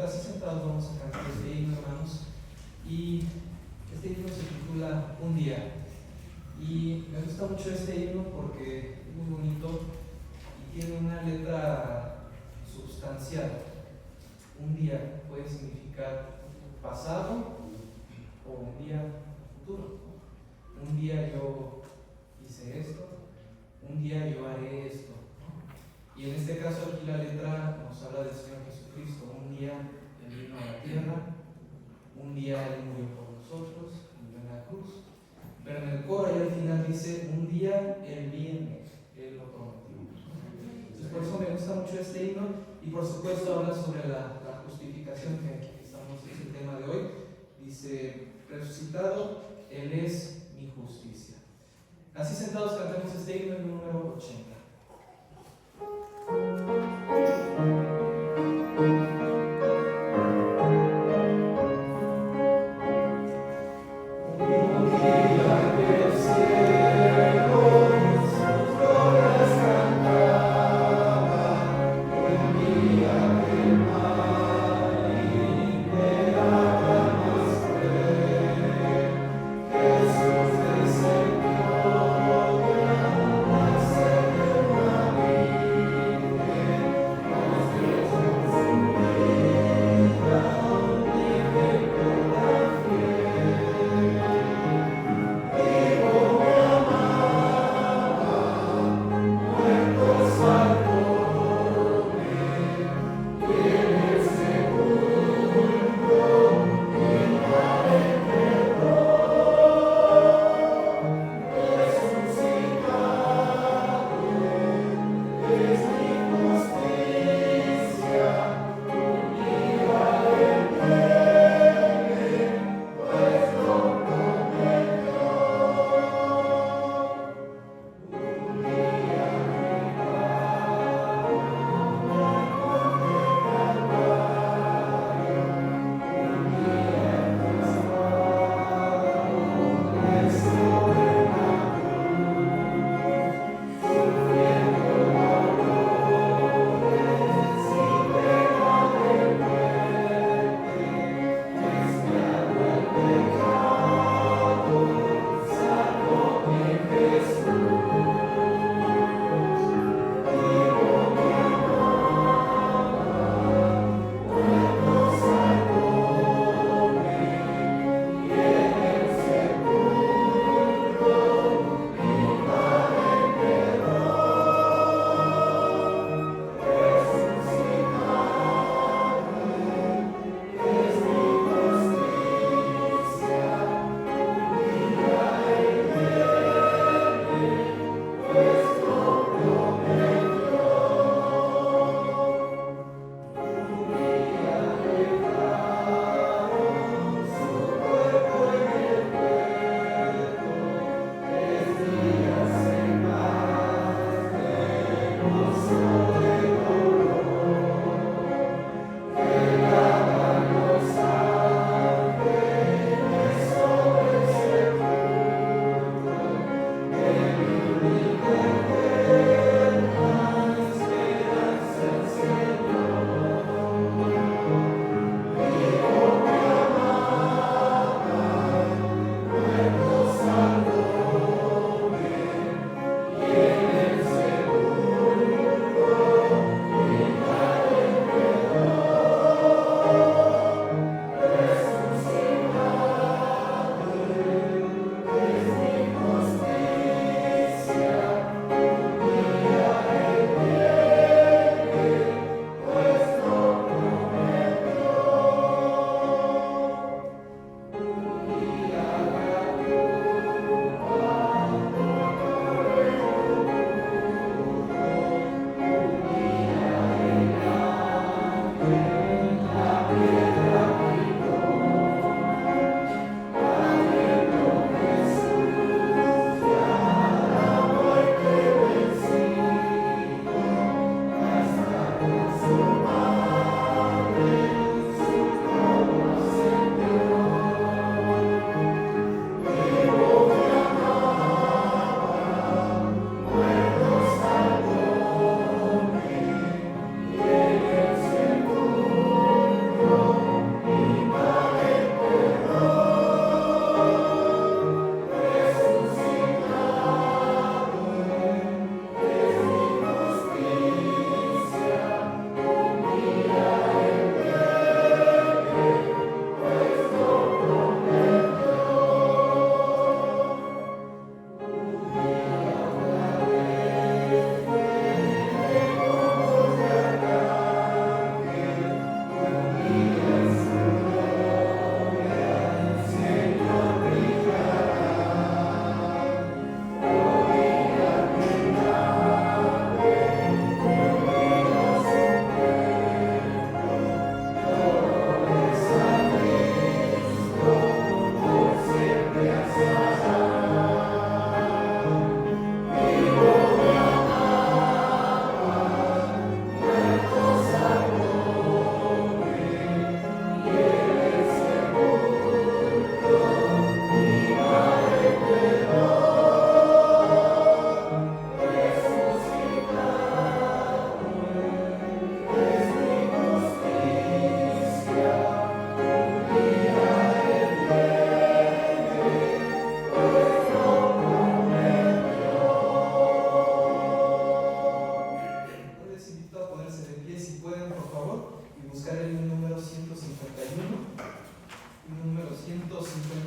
Así sentados vamos a cantar este himno, hermanos. Y este himno se titula Un día. Y me gusta mucho este himno porque es muy bonito y tiene una letra sustancial. Un día puede significar pasado o un día futuro. Un día yo hice esto, un día yo haré esto. Y en este caso aquí la letra nos habla del Señor Jesucristo. Un día Él vino a la tierra, un día Él murió por nosotros, murió en la cruz. Pero en el coro y al final dice, un día Él viene, Él lo prometió. Entonces por eso me gusta mucho este himno y por supuesto habla sobre la justificación que estamos en el tema de hoy. Dice, resucitado, Él es mi justicia. Así sentados cantemos este himno en número 80.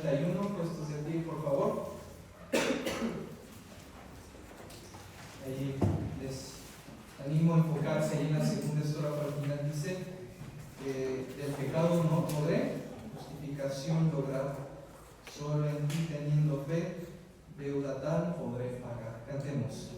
31, puestos de pie, por favor. Ahí les animo a enfocarse ahí en la segunda estrofa. Al final dice: del pecado no podré justificación lograr, solo en ti teniendo fe, deuda tal podré pagar. Cantemos.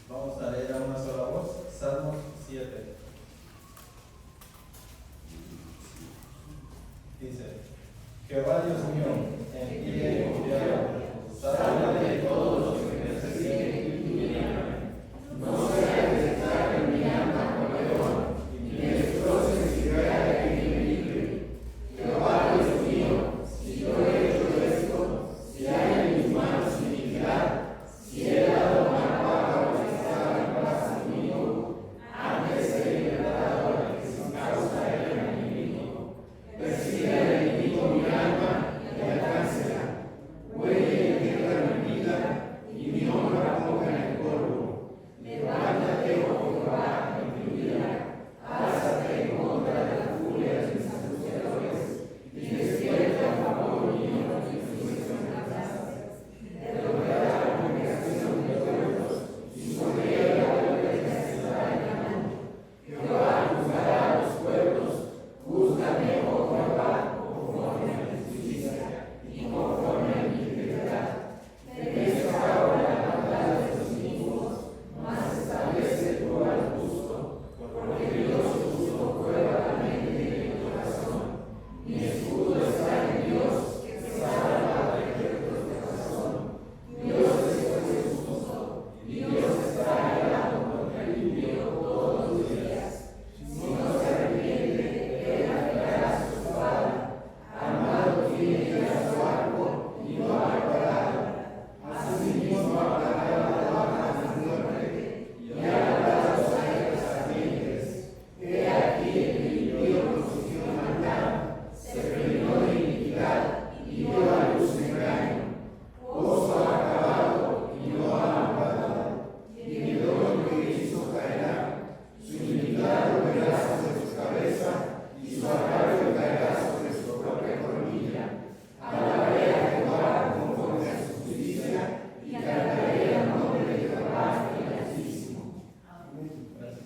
Vamos a leer a una sola voz, Salmos 7. Dice: Jehová Dios mío, en ti he confiado, sálvame de todos los que me persiguen y me niegan. No sea desechar en mi alma como león, y me destroces y vea que me libre. Jehová Dios mío, si yo he hecho esto, si hay en mis manos iniquidad, si he dado una paga a los que estaban en paz conmigo, antes he libertado a los que sin causa eran enemigo. Persiga el enemigo mi alma y alcáncela. Huele en tierra mi vida y mi honra ponga en el polvo. Levántate, oh Jehová, en mi vida. Alzate en contra de la furia de mis acusadores y despierta a favor mío en tus amenazas. Te logrará la congregación de pueblos y sobre ella vuelve a ciudad en la mano. Jehová juzgará a los pueblos. Júzgame, oh Jehová, conforme a mi justicia y conforme a mi integridad. Perezca ahora la maldad de los inicuos, mas establece tú al justo, porque Dios justo prueba la mente y el corazón. Mi escudo está en Dios, que salva a rectos de corazón. Dios es juez justo, y Dios está airado contra el impío todos los días. Si no se arrepiente, él afilará su espada. Armado tiene a su arco y no ha preparado. Asimismo aplacará la baja de muerte y agarrará los aires ardientes. He aquí el impío consumió maldad, se peinó de iniquidad y dio a luz engaño. Oso ha acabado y no ha aguardado, y el dolor que hizo caerá. Su iniquidad volverá sobre su cabeza y su agravio caerá sobre su propia coronilla. Alabaré a Jehová conforme a su justicia y cantaré al nombre de Jehová el Altísimo. Gracias.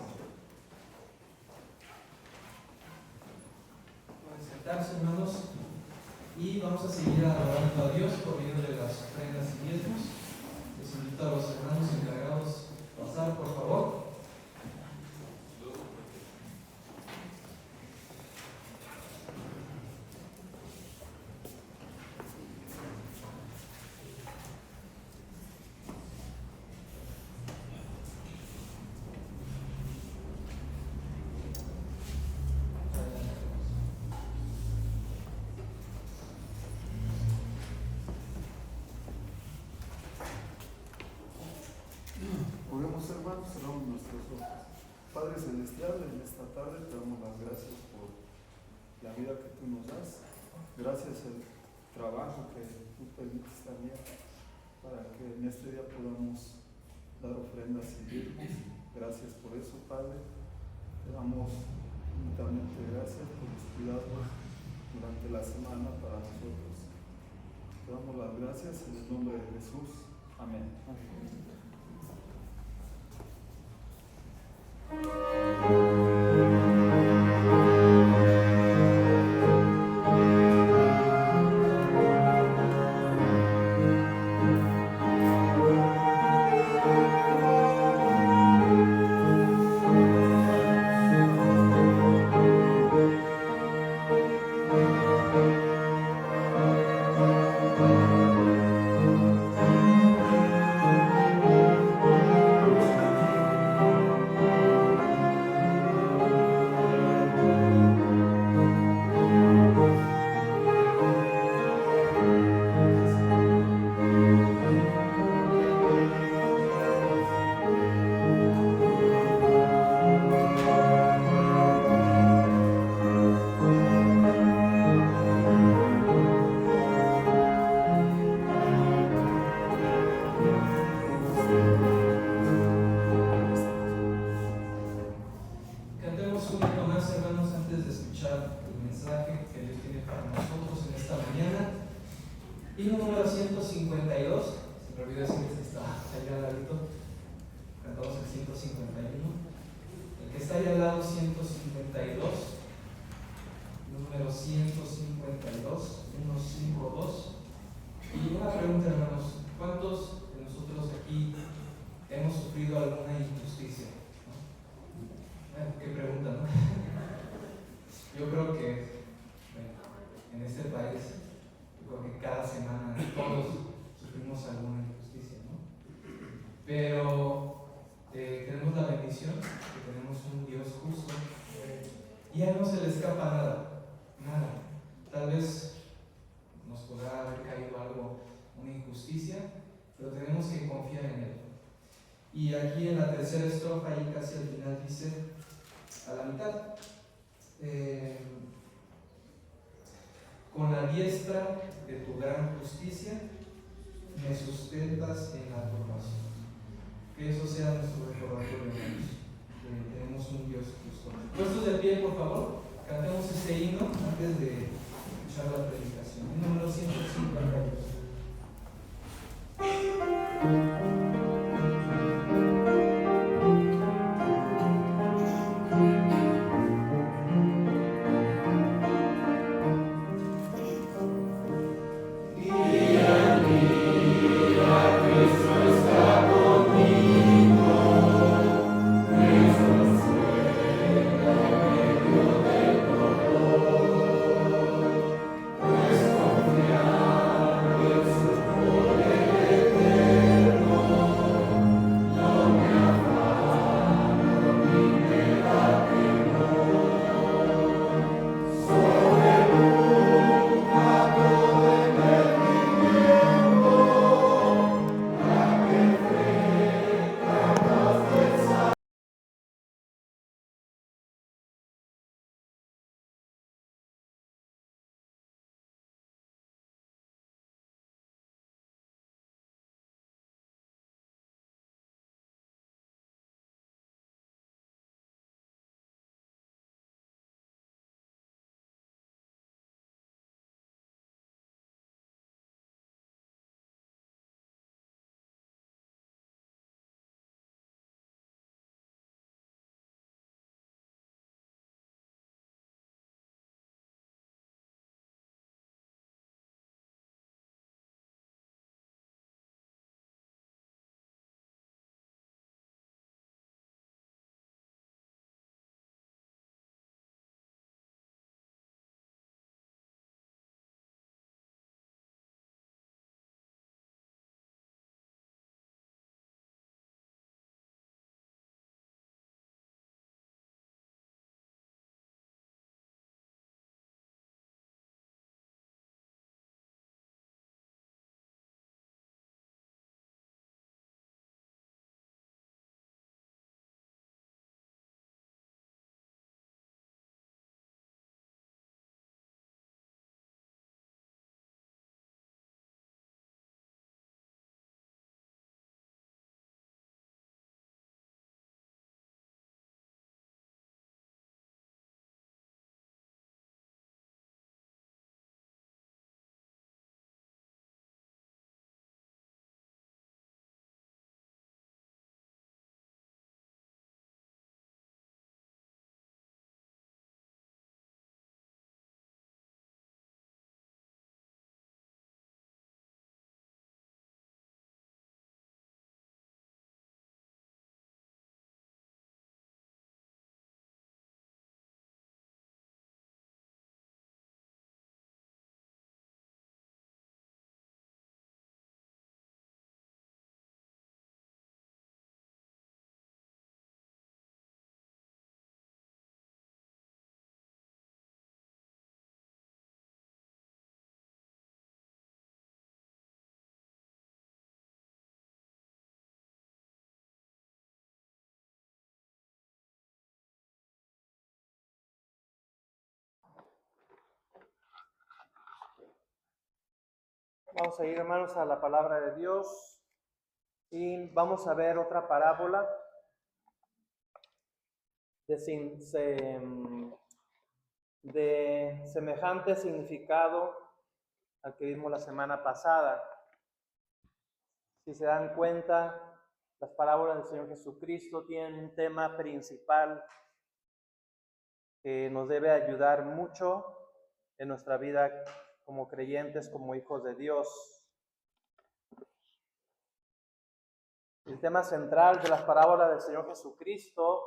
Pueden sentarse, hermanos, y vamos a seguir adorando a Dios por medio de las ofrendas y diezmos. Les invito a los hermanos encargados a pasar, por favor. nosotros. Padre Celestial, en esta tarde te damos las gracias por la vida que tú nos das. Gracias al trabajo que tú permites también para que en este día podamos dar ofrendas y diezmos. Gracias por eso, Padre. Te damos infinitamente gracias por los cuidados durante la semana para nosotros. Te damos las gracias en el nombre de Jesús. Amén. Himno número 152, se me olvidó decir que está allá al ladito, cantamos el 151, el que está allá al lado 152, número 152, 152, y una pregunta, hermanos, ¿cuántos de nosotros aquí hemos sufrido alguna injusticia? ¿No? ¿Qué pregunta, no? Yo creo que, bueno, en este país, porque cada semana todos sufrimos alguna injusticia, ¿no? Pero tenemos la bendición que tenemos un Dios justo y a Él no se le escapa nada, nada. Tal vez nos podrá haber caído algo, una injusticia, pero tenemos que confiar en Él. Y aquí en la tercera estrofa, ahí casi al final dice, a la mitad, con la diestra de tu gran justicia me sustentas en la turbación. Que eso sea nuestro recordatorio, hermanos, que tenemos un Dios justo. Puestos de pie, por favor, cantemos este himno antes de escuchar la predicación. Himno número 152. Confiar Vamos a ir, hermanos, a la palabra de Dios y vamos a ver otra parábola de semejante significado al que vimos la semana pasada. Si se dan cuenta, las parábolas del Señor Jesucristo tienen un tema principal que nos debe ayudar mucho en nuestra vida como creyentes, como hijos de Dios. El tema central de las parábolas del Señor Jesucristo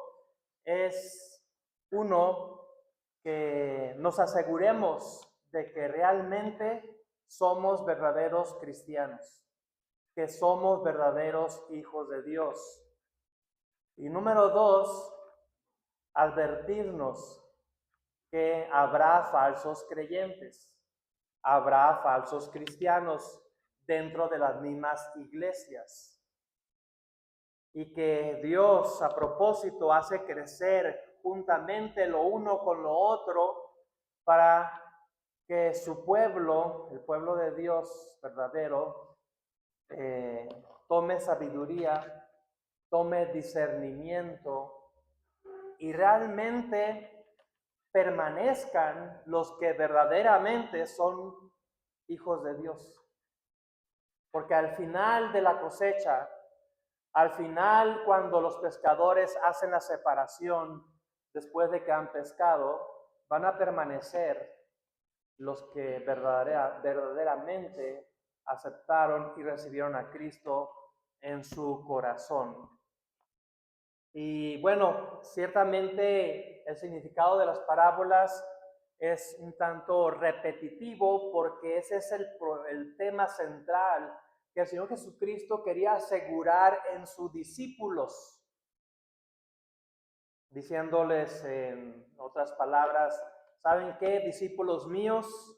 es uno, que nos aseguremos de que realmente somos verdaderos cristianos, que somos verdaderos hijos de Dios. Y número dos, advertirnos que habrá falsos creyentes, habrá falsos cristianos dentro de las mismas iglesias. Y que Dios a propósito hace crecer juntamente lo uno con lo otro para que su pueblo, el pueblo de Dios verdadero, tome sabiduría, tome discernimiento y realmente permanezcan los que verdaderamente son hijos de Dios. Porque al final de la cosecha, al final, cuando los pescadores hacen la separación después de que han pescado, van a permanecer los que verdaderamente aceptaron y recibieron a Cristo en su corazón. Y bueno, ciertamente el significado de las parábolas es un tanto repetitivo porque ese es el tema central que el Señor Jesucristo quería asegurar en sus discípulos, diciéndoles en otras palabras, ¿saben qué, discípulos míos?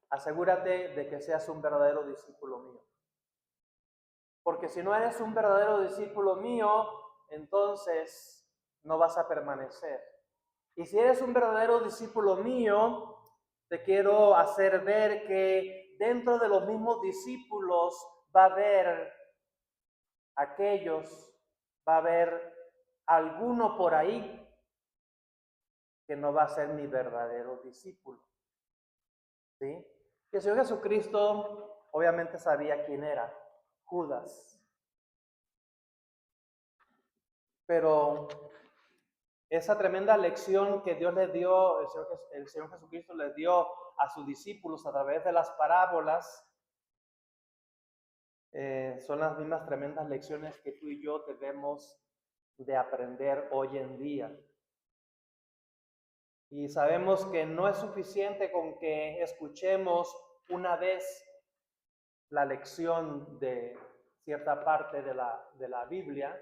Asegúrate de que seas un verdadero discípulo mío. Porque si no eres un verdadero discípulo mío, entonces no vas a permanecer. Y si eres un verdadero discípulo mío, te quiero hacer ver que dentro de los mismos discípulos va a haber va a haber alguno por ahí que no va a ser mi verdadero discípulo. ¿Sí? Que el Señor Jesucristo obviamente sabía quién era, Judas. Pero esa tremenda lección que Dios les dio, el Señor Jesucristo les dio a sus discípulos a través de las parábolas, son las mismas tremendas lecciones que tú y yo debemos de aprender hoy en día. Y sabemos que no es suficiente con que escuchemos una vez la lección de cierta parte de la Biblia,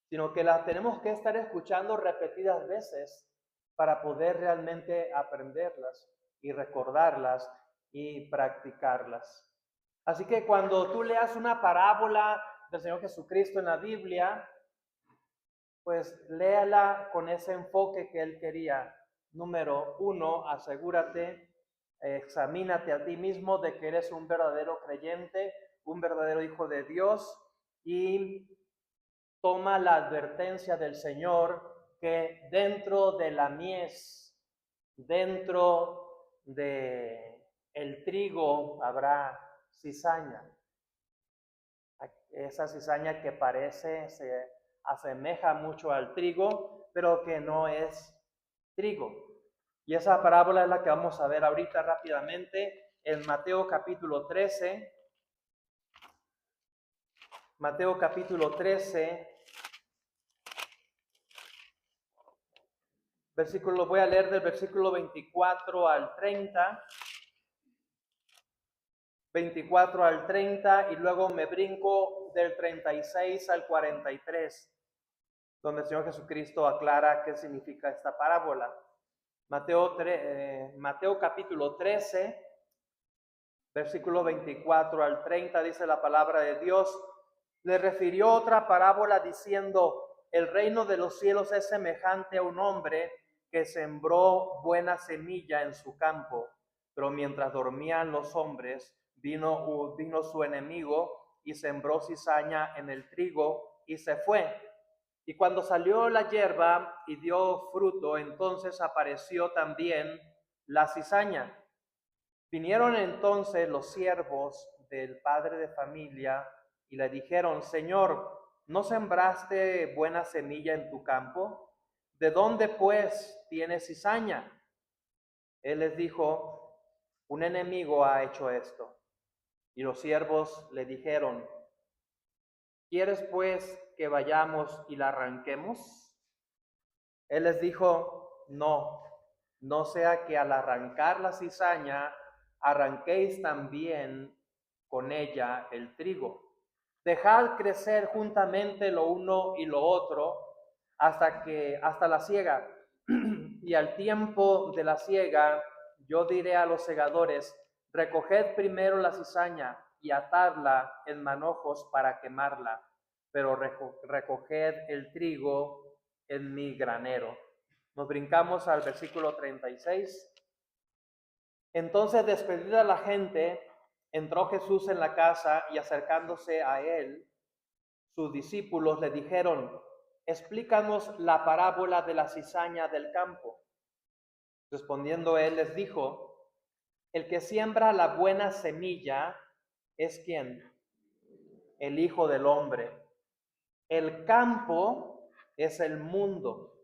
sino que la tenemos que estar escuchando repetidas veces para poder realmente aprenderlas y recordarlas y practicarlas. Así que cuando tú leas una parábola del Señor Jesucristo en la Biblia, pues léala con ese enfoque que Él quería. Número uno, asegúrate, examínate a ti mismo de que eres un verdadero creyente, un verdadero hijo de Dios y toma la advertencia del Señor que dentro de la mies, dentro de el trigo habrá cizaña. Esa cizaña que se asemeja mucho al trigo, pero que no es trigo. Y esa parábola es la que vamos a ver ahorita rápidamente en Mateo capítulo 13. Mateo capítulo 13, voy a leer del versículo 24 al 30. 24 al 30 y luego me brinco del 36 al 43, donde el Señor Jesucristo aclara qué significa esta parábola. Mateo capítulo 13, versículo 24 al 30, dice la palabra de Dios. Le refirió otra parábola diciendo, el reino de los cielos es semejante a un hombre que sembró buena semilla en su campo, pero mientras dormían los hombres, Vino su enemigo y sembró cizaña en el trigo y se fue. Y cuando salió la hierba y dio fruto, entonces apareció también la cizaña. Vinieron entonces los siervos del padre de familia y le dijeron: Señor, ¿no sembraste buena semilla en tu campo? ¿De dónde pues tienes cizaña? Él les dijo: un enemigo ha hecho esto. Y los siervos le dijeron: ¿quieres pues que vayamos y la arranquemos? Él les dijo: no, no sea que al arrancar la cizaña arranquéis también con ella el trigo. Dejad crecer juntamente lo uno y lo otro hasta la siega. Y al tiempo de la siega yo diré a los segadores: recoged primero la cizaña y atadla en manojos para quemarla, pero recoged el trigo en mi granero. Nos brincamos al versículo 36. Entonces, despedida la gente, entró Jesús en la casa y acercándose a él, sus discípulos le dijeron: explícanos la parábola de la cizaña del campo. Respondiendo él les dijo: el que siembra la buena semilla es ¿quién? El Hijo del Hombre. El campo es el mundo.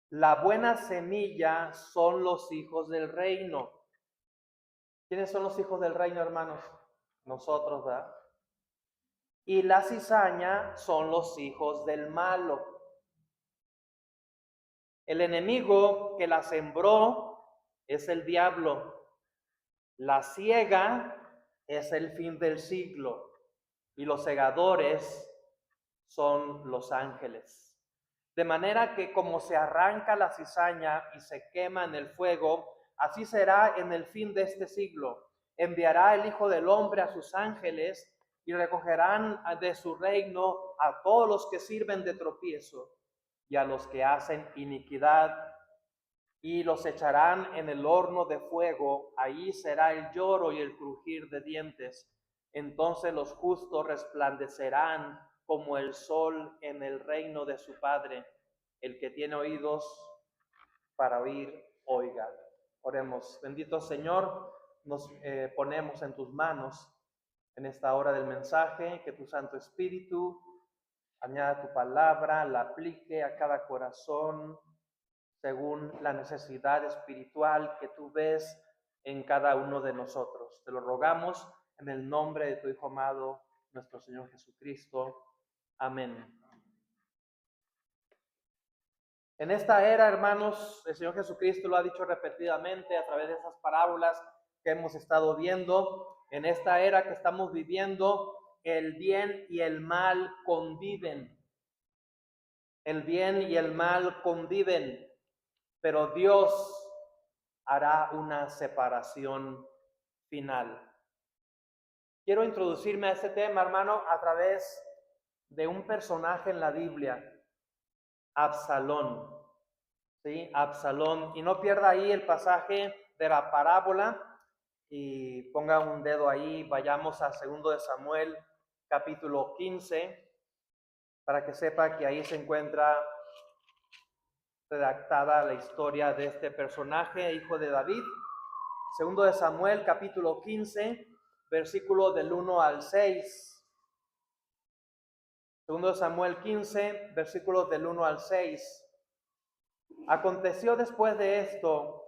La buena semilla son los hijos del reino. ¿Quiénes son los hijos del reino, hermanos? Nosotros, ¿verdad? Y la cizaña son los hijos del malo. El enemigo que la sembró es el diablo. La siega es el fin del siglo. Y los segadores son los ángeles. De manera que como se arranca la cizaña y se quema en el fuego, así será en el fin de este siglo. Enviará el Hijo del Hombre a sus ángeles y recogerán de su reino a todos los que sirven de tropiezo y a los que hacen iniquidad, y los echarán en el horno de fuego. Ahí será el lloro y el crujir de dientes. Entonces los justos resplandecerán como el sol en el reino de su Padre. El que tiene oídos para oír, oiga. Oremos. Bendito Señor, nos ponemos en tus manos en esta hora del mensaje, que tu Santo Espíritu añada tu palabra, la aplique a cada corazón según la necesidad espiritual que tú ves en cada uno de nosotros. Te lo rogamos en el nombre de tu Hijo amado, nuestro Señor Jesucristo. Amén. En esta era, hermanos, el Señor Jesucristo lo ha dicho repetidamente a través de esas parábolas que hemos estado viendo. En esta era que estamos viviendo, el bien y el mal conviven. El bien y el mal conviven, pero Dios hará una separación final. Quiero introducirme a este tema, hermano, a través de un personaje en la Biblia, Absalón. ¿Sí? Absalón. Y no pierda ahí el pasaje de la parábola y ponga un dedo ahí. Vayamos a 2 de Samuel, capítulo 15, para que sepa que ahí se encuentra redactada la historia de este personaje, hijo de David. 2 de Samuel, capítulo 15, versículo del 1 al 6. 2 de Samuel 15, versículos del 1 al 6. Aconteció después de esto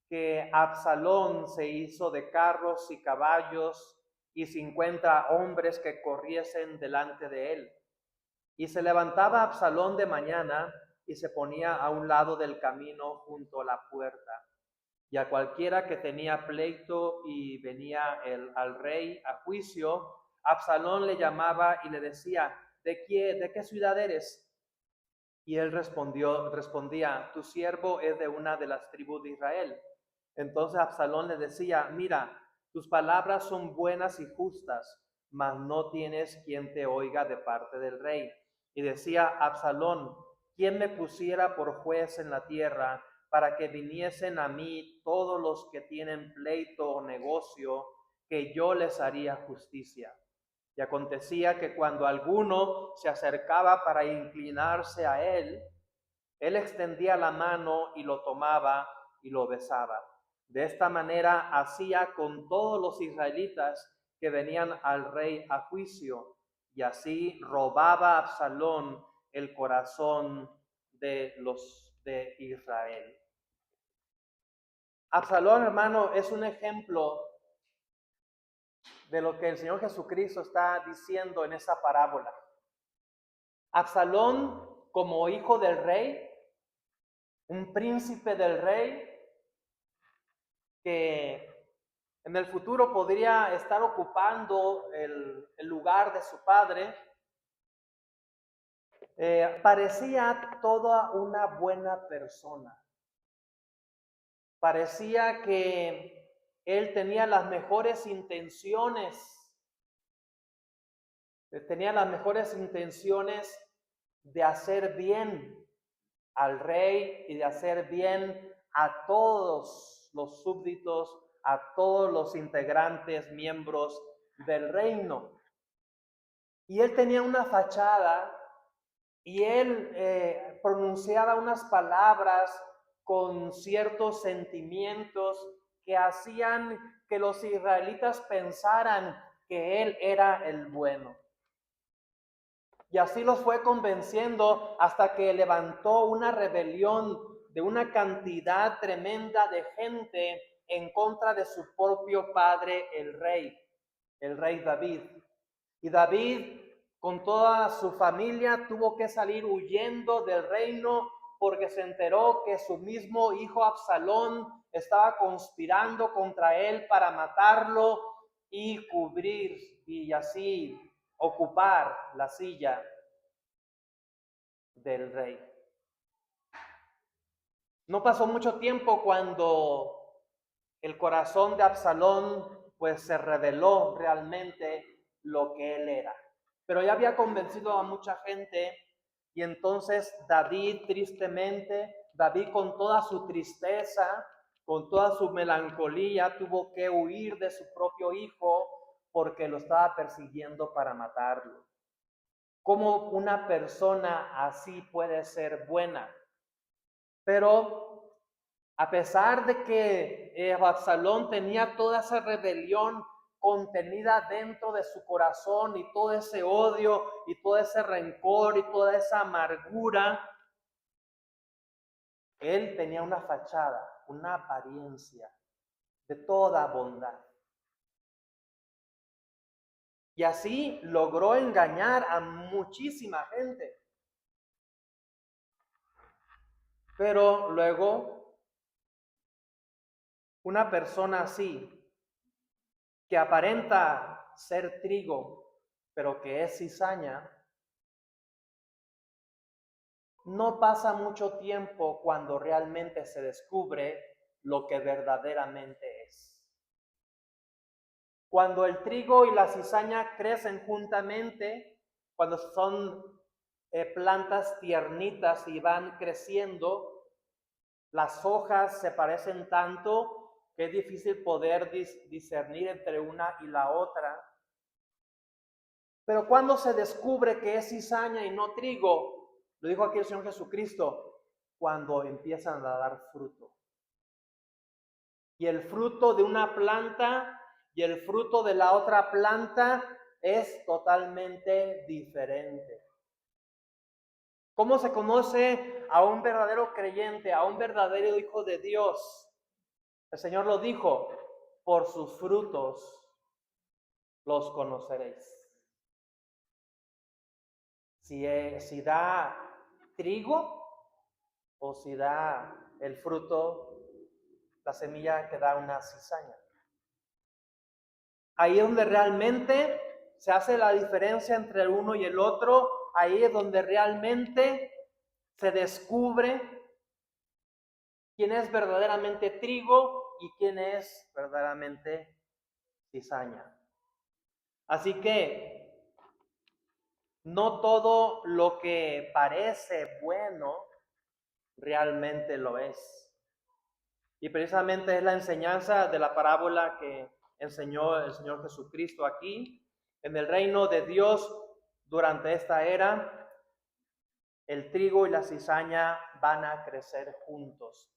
que Absalón se hizo de carros y caballos y 50 hombres que corriesen delante de él. Y se levantaba Absalón de mañana y se ponía a un lado del camino junto a la puerta. Y a cualquiera que tenía pleito y venía al rey a juicio, Absalón le llamaba y le decía: ¿De qué ciudad eres? Y él respondía: tu siervo es de una de las tribus de Israel. Entonces Absalón le decía: mira, tus palabras son buenas y justas, mas no tienes quien te oiga de parte del rey. Y decía Absalón: ¿quién me pusiera por juez en la tierra, para que viniesen a mí todos los que tienen pleito o negocio que yo les haría justicia. Y acontecía que cuando alguno se acercaba para inclinarse a él extendía la mano y lo tomaba y lo besaba. De esta manera hacía con todos los israelitas que venían al rey a juicio, y así robaba a Absalón el corazón de los de Israel. Absalón, hermano, es un ejemplo de lo que el Señor Jesucristo está diciendo en esa parábola. Absalón, como hijo del rey, un príncipe del rey, que en el futuro podría estar ocupando el lugar de su padre, parecía toda una buena persona. Parecía que él tenía las mejores intenciones. Tenía las mejores intenciones de hacer bien al rey y de hacer bien a todos los súbditos, a todos los integrantes, miembros del reino. Y él tenía una fachada y él pronunciaba unas palabras con ciertos sentimientos que hacían que los israelitas pensaran que él era el bueno. Y así los fue convenciendo hasta que levantó una rebelión de una cantidad tremenda de gente en contra de su propio padre, el rey David. Y David, con toda su familia, tuvo que salir huyendo del reino porque se enteró que su mismo hijo Absalón estaba conspirando contra él para matarlo y cubrir y así ocupar la silla del rey. No pasó mucho tiempo cuando el corazón de Absalón pues se reveló realmente lo que él era. Pero ya había convencido a mucha gente y entonces David con toda su tristeza, con toda su melancolía, tuvo que huir de su propio hijo porque lo estaba persiguiendo para matarlo. ¿Cómo una persona así puede ser buena? Pero a pesar de que Absalón tenía toda esa rebelión contenida dentro de su corazón y todo ese odio y todo ese rencor y toda esa amargura, él tenía una fachada, una apariencia de toda bondad. Y así logró engañar a muchísima gente. Pero luego, una persona así, que aparenta ser trigo, pero que es cizaña, no pasa mucho tiempo cuando realmente se descubre lo que verdaderamente es. Cuando el trigo y la cizaña crecen juntamente, cuando son plantas tiernitas y van creciendo, las hojas se parecen tanto que es difícil poder discernir entre una y la otra. Pero cuando se descubre que es cizaña y no trigo, lo dijo aquí el Señor Jesucristo, cuando empiezan a dar fruto. Y el fruto de una planta y el fruto de la otra planta es totalmente diferente. ¿Cómo se conoce a un verdadero creyente, a un verdadero hijo de Dios? El Señor lo dijo, por sus frutos los conoceréis. Si da trigo o si da el fruto, la semilla que da una cizaña. Ahí es donde realmente se hace la diferencia entre el uno y el otro. Ahí es donde realmente se descubre quién es verdaderamente trigo y quién es verdaderamente cizaña. Así que no todo lo que parece bueno realmente lo es. Y precisamente es la enseñanza de la parábola que enseñó el Señor Jesucristo aquí. En el reino de Dios, durante esta era, el trigo y la cizaña van a crecer juntos.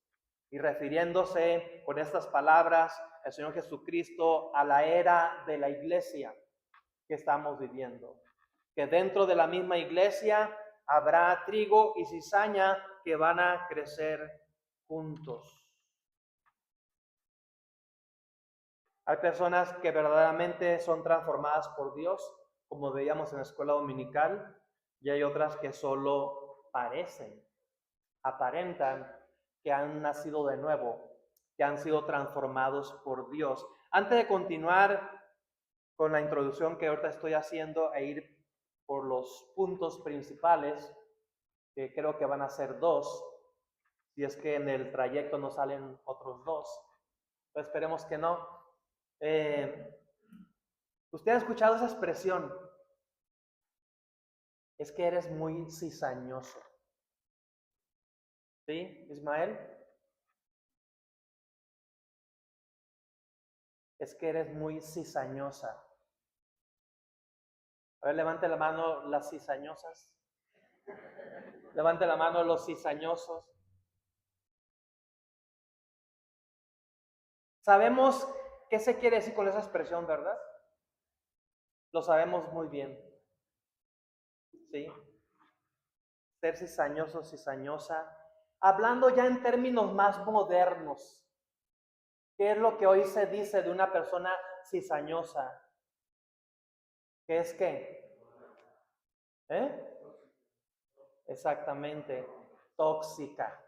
Y refiriéndose con estas palabras, el Señor Jesucristo a la era de la iglesia que estamos viviendo. Que dentro de la misma iglesia habrá trigo y cizaña que van a crecer juntos. Hay personas que verdaderamente son transformadas por Dios, como veíamos en la escuela dominical, y hay otras que solo parecen, aparentan que han nacido de nuevo, que han sido transformados por Dios. Antes de continuar con la introducción que ahorita estoy haciendo e ir por los puntos principales, que creo que van a ser 2, si es que en el trayecto nos salen otros 2, pues esperemos que no. Usted ha escuchado esa expresión, es que eres muy cizañoso. ¿Sí, Ismael? Es que eres muy cizañosa. A ver, levante la mano las cizañosas. Levante la mano los cizañosos. Sabemos qué se quiere decir con esa expresión, ¿verdad? Lo sabemos muy bien. ¿Sí? Ser cizañoso, cizañosa. Hablando ya en términos más modernos, ¿qué es lo que hoy se dice de una persona cizañosa? ¿Qué es qué? Exactamente, tóxica.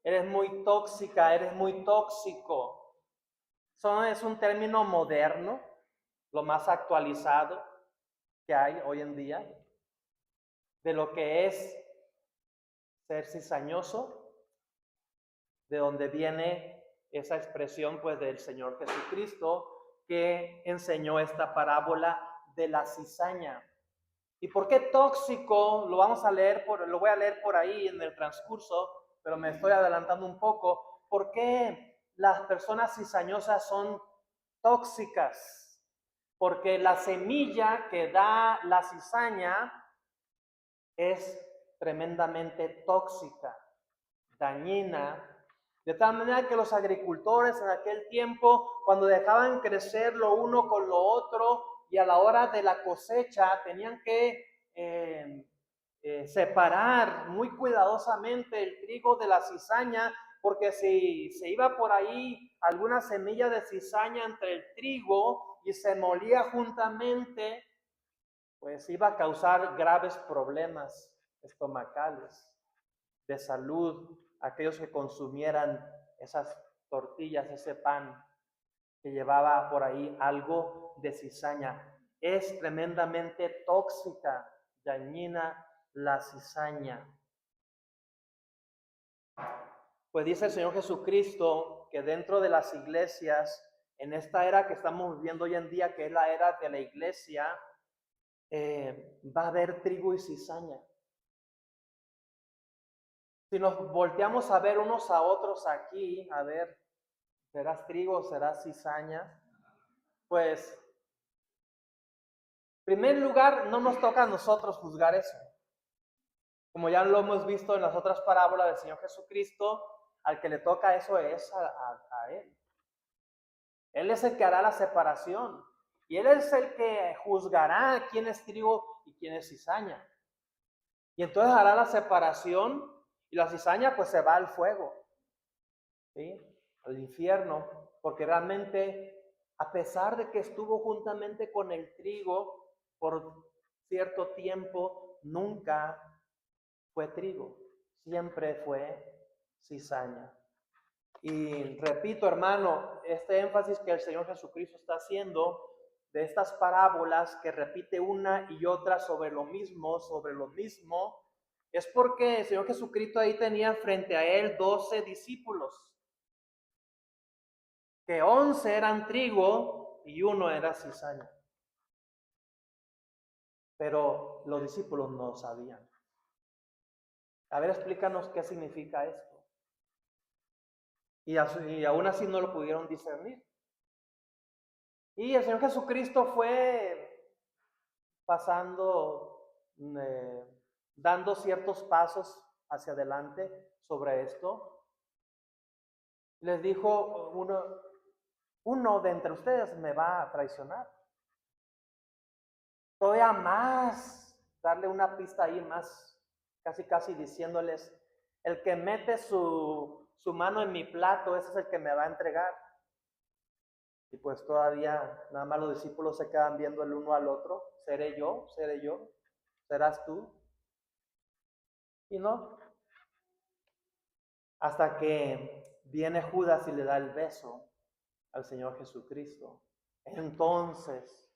Eres muy tóxica, eres muy tóxico. Es un término moderno, lo más actualizado que hay hoy en día, de lo que es ser cizañoso, de donde viene esa expresión pues del Señor Jesucristo que enseñó esta parábola de la cizaña. ¿Y por qué tóxico? Lo voy a leer por ahí en el transcurso, pero me estoy adelantando un poco. ¿Por qué las personas cizañosas son tóxicas? Porque la semilla que da la cizaña es tremendamente tóxica, dañina, de tal manera que los agricultores en aquel tiempo, cuando dejaban crecer lo uno con lo otro y a la hora de la cosecha, tenían que separar muy cuidadosamente el trigo de la cizaña, porque si se iba por ahí alguna semilla de cizaña entre el trigo y se molía juntamente, pues iba a causar graves problemas estomacales, de salud, aquellos que consumieran esas tortillas, ese pan que llevaba por ahí algo de cizaña. Es tremendamente tóxica, dañina la cizaña. Pues dice el Señor Jesucristo que dentro de las iglesias, en esta era que estamos viviendo hoy en día, que es la era de la iglesia, va a haber trigo y cizaña. Si nos volteamos a ver unos a otros aquí, a ver, ¿serás trigo o serás cizaña? Pues, en primer lugar, no nos toca a nosotros juzgar eso. Como ya lo hemos visto en las otras parábolas del Señor Jesucristo, al que le toca eso es a Él. Él es el que hará la separación. Y Él es el que juzgará quién es trigo y quién es cizaña. Y entonces hará la separación y la cizaña pues se va al fuego, ¿sí? Al infierno, porque realmente a pesar de que estuvo juntamente con el trigo por cierto tiempo, nunca fue trigo, siempre fue cizaña. Y repito, hermano, este énfasis que el Señor Jesucristo está haciendo de estas parábolas que repite una y otra sobre lo mismo, es porque el Señor Jesucristo ahí tenía frente a él 12 discípulos, que 11 eran trigo y 1 era cizaña. Pero los discípulos no sabían. A ver, explícanos qué significa esto. Y aún así no lo pudieron discernir. Y el Señor Jesucristo fue pasando, dando ciertos pasos hacia adelante sobre esto. Les dijo, uno de entre ustedes me va a traicionar. Todavía más, darle una pista ahí más, casi diciéndoles, el que mete su mano en mi plato, ese es el que me va a entregar. Y pues todavía nada más los discípulos se quedan viendo el uno al otro. ¿Seré yo? ¿Serás tú? Y no. Hasta que viene Judas y le da el beso al Señor Jesucristo. Entonces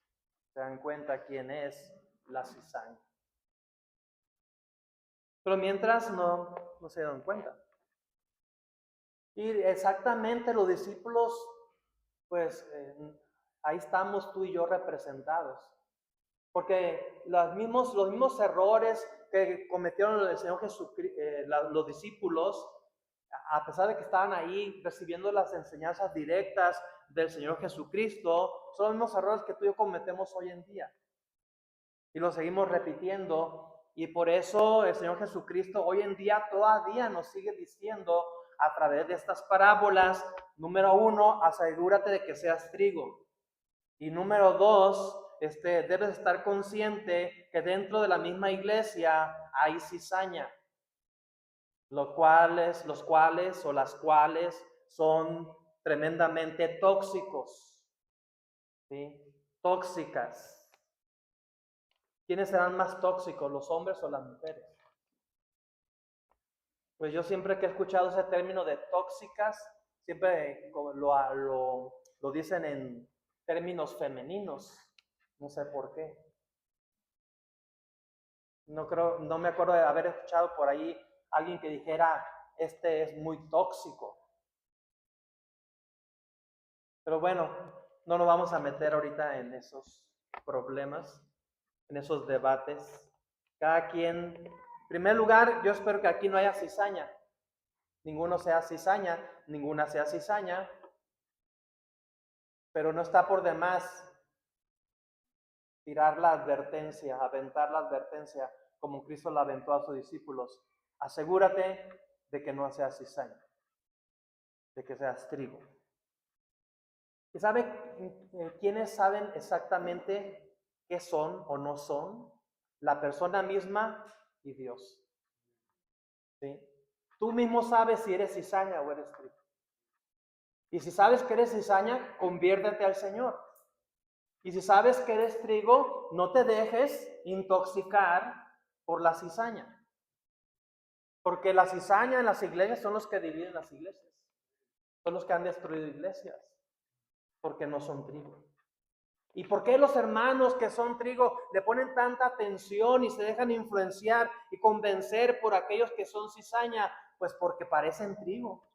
se dan cuenta quién es la cizaña. Pero mientras no se dan cuenta. Y exactamente los discípulos, pues ahí estamos tú y yo representados. Porque los mismos errores que cometieron el Señor Jesucristo, los discípulos, a pesar de que estaban ahí recibiendo las enseñanzas directas del Señor Jesucristo, son los mismos errores que tú y yo cometemos hoy en día. Y lo seguimos repitiendo. Y por eso el Señor Jesucristo hoy en día todavía nos sigue diciendo a través de estas parábolas, número 1, asegúrate de que seas trigo. Y número 2, debes estar consciente que dentro de la misma iglesia hay cizaña, los cuales o las cuales son tremendamente tóxicos, ¿sí? Tóxicas. ¿Quiénes serán más tóxicos, los hombres o las mujeres? Pues yo siempre que he escuchado ese término de tóxicas, siempre lo dicen en términos femeninos. No sé por qué. No me acuerdo de haber escuchado por ahí alguien que dijera, este es muy tóxico. Pero bueno, no nos vamos a meter ahorita en esos problemas, en esos debates. Cada quien, en primer lugar, yo espero que aquí no haya cizaña. Ninguno sea cizaña, ninguna sea cizaña. Pero no está por demás tirar la advertencia, aventar la advertencia, como Cristo la aventó a sus discípulos. Asegúrate de que no seas cizaña, de que seas trigo. ¿Y sabe quiénes saben exactamente qué son o no son? La persona misma y Dios. ¿Sí? Tú mismo sabes si eres cizaña o eres trigo. Y si sabes que eres cizaña, conviértete al Señor. Y si sabes que eres trigo, no te dejes intoxicar por la cizaña. Porque la cizaña en las iglesias son los que dividen las iglesias. Son los que han destruido iglesias. Porque no son trigo. ¿Y por qué los hermanos que son trigo le ponen tanta atención y se dejan influenciar y convencer por aquellos que son cizaña? Pues porque parecen trigo.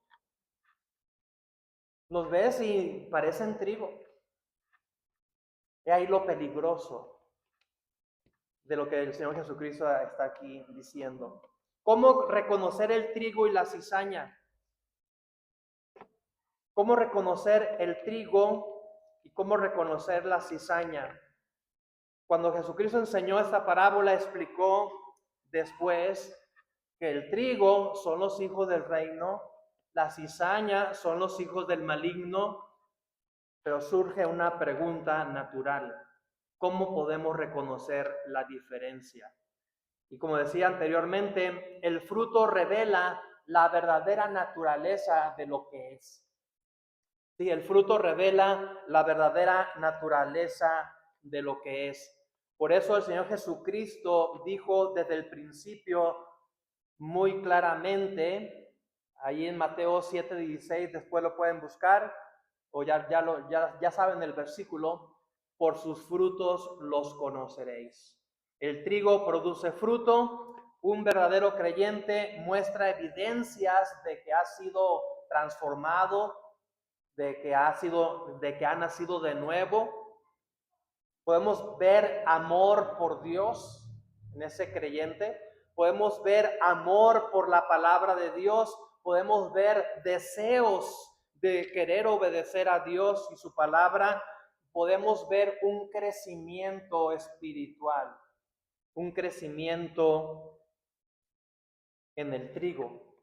Los ves y parecen trigo. Y ahí lo peligroso de lo que el Señor Jesucristo está aquí diciendo. ¿Cómo reconocer el trigo y la cizaña? ¿Cómo reconocer el trigo y cómo reconocer la cizaña? Cuando Jesucristo enseñó esta parábola, explicó después que el trigo son los hijos del reino, la cizaña son los hijos del maligno, pero surge una pregunta natural. ¿Cómo podemos reconocer la diferencia? Y como decía anteriormente, el fruto revela la verdadera naturaleza de lo que es. Sí, el fruto revela la verdadera naturaleza de lo que es. Por eso el Señor Jesucristo dijo desde el principio muy claramente, ahí en Mateo 7:16, después lo pueden buscar, o ya saben el versículo, por sus frutos los conoceréis. El trigo produce fruto, un verdadero creyente muestra evidencias de que ha sido transformado, de que ha nacido de nuevo. Podemos ver amor por Dios en ese creyente. Podemos ver amor por la palabra de Dios. Podemos ver deseos de querer obedecer a Dios y su palabra. podemos ver un crecimiento espiritual, un crecimiento en el trigo.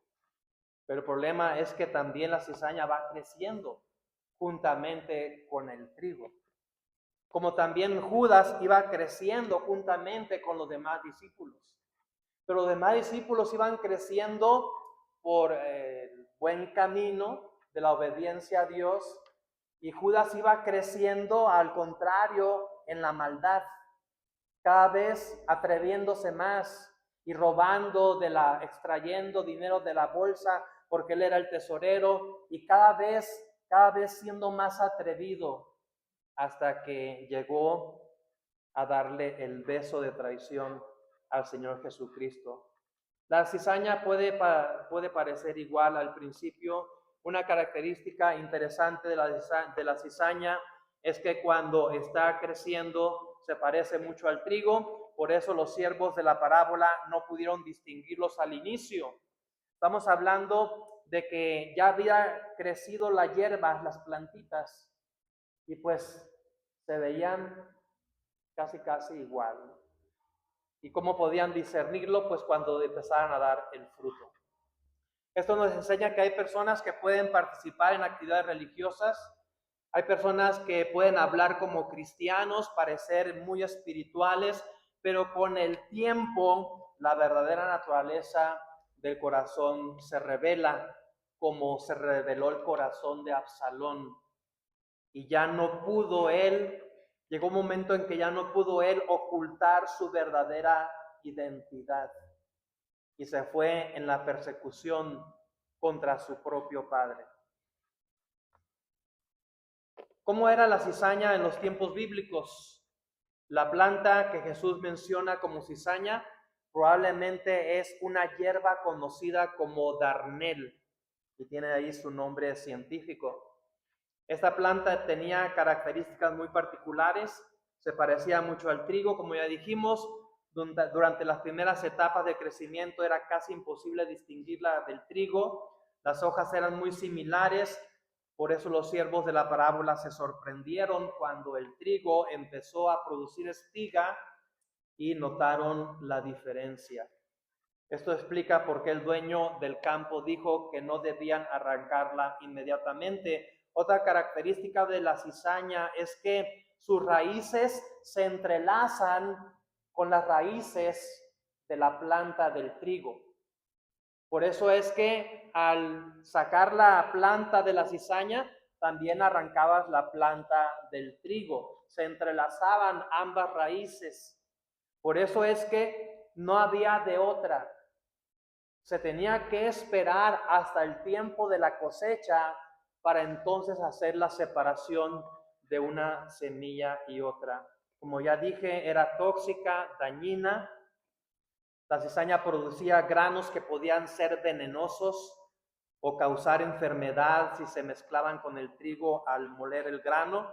Pero el problema es que también la cizaña va creciendo juntamente con el trigo. Como también Judas iba creciendo juntamente con los demás discípulos. Pero los demás discípulos iban creciendo por el buen camino de la obediencia a Dios, y Judas iba creciendo al contrario en la maldad, cada vez atreviéndose más y robando extrayendo dinero de la bolsa porque él era el tesorero, y cada vez siendo más atrevido, hasta que llegó a darle el beso de traición al Señor Jesucristo. La cizaña puede parecer igual al principio. Una característica interesante de la cizaña es que cuando está creciendo se parece mucho al trigo. Por eso los siervos de la parábola no pudieron distinguirlos al inicio. Estamos hablando de que ya había crecido la hierba, las plantitas, y pues se veían casi igual. ¿Y cómo podían discernirlo? Pues cuando empezaran a dar el fruto. Esto nos enseña que hay personas que pueden participar en actividades religiosas, hay personas que pueden hablar como cristianos, parecer muy espirituales, pero con el tiempo la verdadera naturaleza del corazón se revela, como se reveló el corazón de Absalón. Y ya no pudo él, llegó un momento en que ya no pudo él ocultar su verdadera identidad, y se fue en la persecución contra su propio padre. ¿Cómo era la cizaña en los tiempos bíblicos? La planta que Jesús menciona como cizaña probablemente es una hierba conocida como darnel, y tiene ahí su nombre científico. Esta planta tenía características muy particulares, se parecía mucho al trigo, como ya dijimos. Durante las primeras etapas de crecimiento era casi imposible distinguirla del trigo. Las hojas eran muy similares, por eso los siervos de la parábola se sorprendieron cuando el trigo empezó a producir espiga y notaron la diferencia. Esto explica por qué el dueño del campo dijo que no debían arrancarla inmediatamente. Otra característica de la cizaña es que sus raíces se entrelazan con las raíces de la planta del trigo. Por eso es que al sacar la planta de la cizaña, también arrancabas la planta del trigo. Se entrelazaban ambas raíces. Por eso es que no había de otra. Se tenía que esperar hasta el tiempo de la cosecha para entonces hacer la separación de una semilla y otra. Como ya dije, era tóxica, dañina. La cizaña producía granos que podían ser venenosos o causar enfermedad si se mezclaban con el trigo al moler el grano.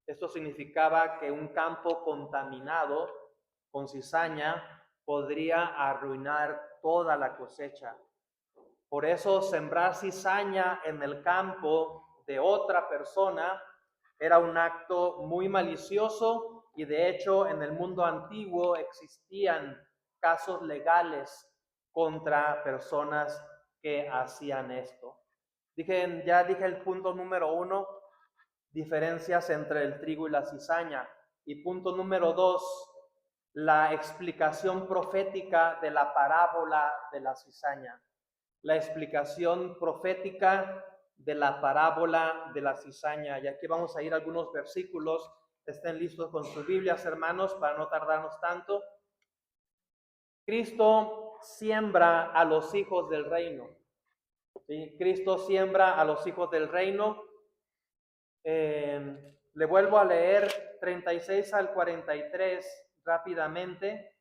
Esto significaba que un campo contaminado con cizaña podría arruinar toda la cosecha. Por eso sembrar cizaña en el campo de otra persona era un acto muy malicioso, y de hecho en el mundo antiguo existían casos legales contra personas que hacían esto. Ya dije el punto número 1, diferencias entre el trigo y la cizaña. Y punto número 2, la explicación profética de la parábola de la cizaña. La explicación profética de la parábola de la cizaña. Y aquí vamos a ir a algunos versículos. Estén listos con sus Biblias, hermanos, para no tardarnos tanto. Cristo siembra a los hijos del reino. ¿Sí? Cristo siembra a los hijos del reino. Le vuelvo a leer 36 al 43 rápidamente.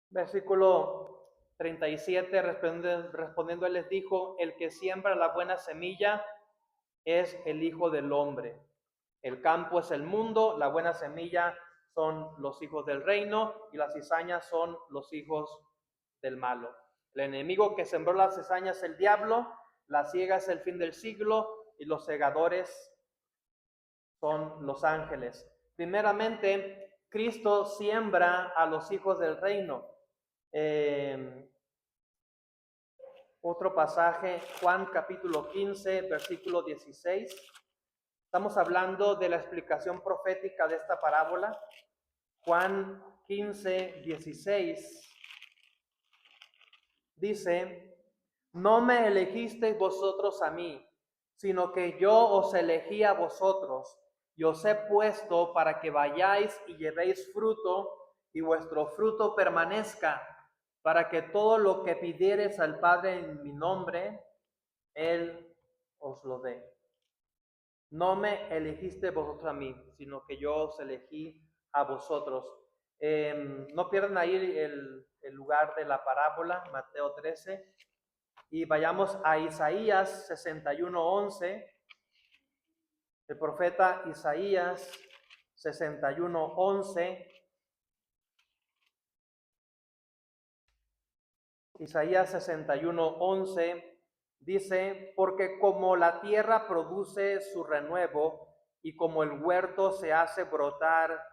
Versículo 37, respondiendo él les dijo: el que siembra la buena semilla es el Hijo del Hombre. El campo es el mundo, la buena semilla son los hijos del reino, y las cizañas son los hijos del malo. El enemigo que sembró las cizañas es el diablo, la siega es el fin del siglo, y los segadores son los ángeles. Primeramente, Cristo siembra a los hijos del reino. Otro pasaje, Juan capítulo 15, versículo 16. Estamos hablando de la explicación profética de esta parábola. Juan 15, 16 dice: no me elegisteis vosotros a mí, sino que yo os elegí a vosotros, y os he puesto para que vayáis y llevéis fruto, y vuestro fruto permanezca, para que todo lo que pidiereis al Padre en mi nombre, Él os lo dé. No me elegiste vosotros a mí, sino que yo os elegí a vosotros. No pierdan ahí el lugar de la parábola, Mateo 13. Y vayamos a Isaías 61:11. El profeta Isaías 61:11. Isaías 61:11 dice: porque como la tierra produce su renuevo, y como el huerto se hace brotar,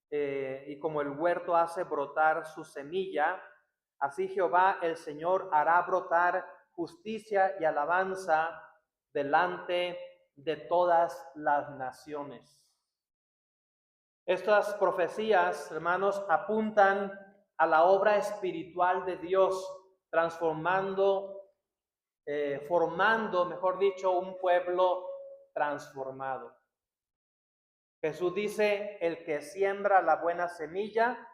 y como el huerto hace brotar su semilla, así Jehová el Señor hará brotar justicia y alabanza delante de todas las naciones. Estas profecías, hermanos, apuntan a la obra espiritual de Dios, formando, mejor dicho, un pueblo transformado. Jesús dice: el que siembra la buena semilla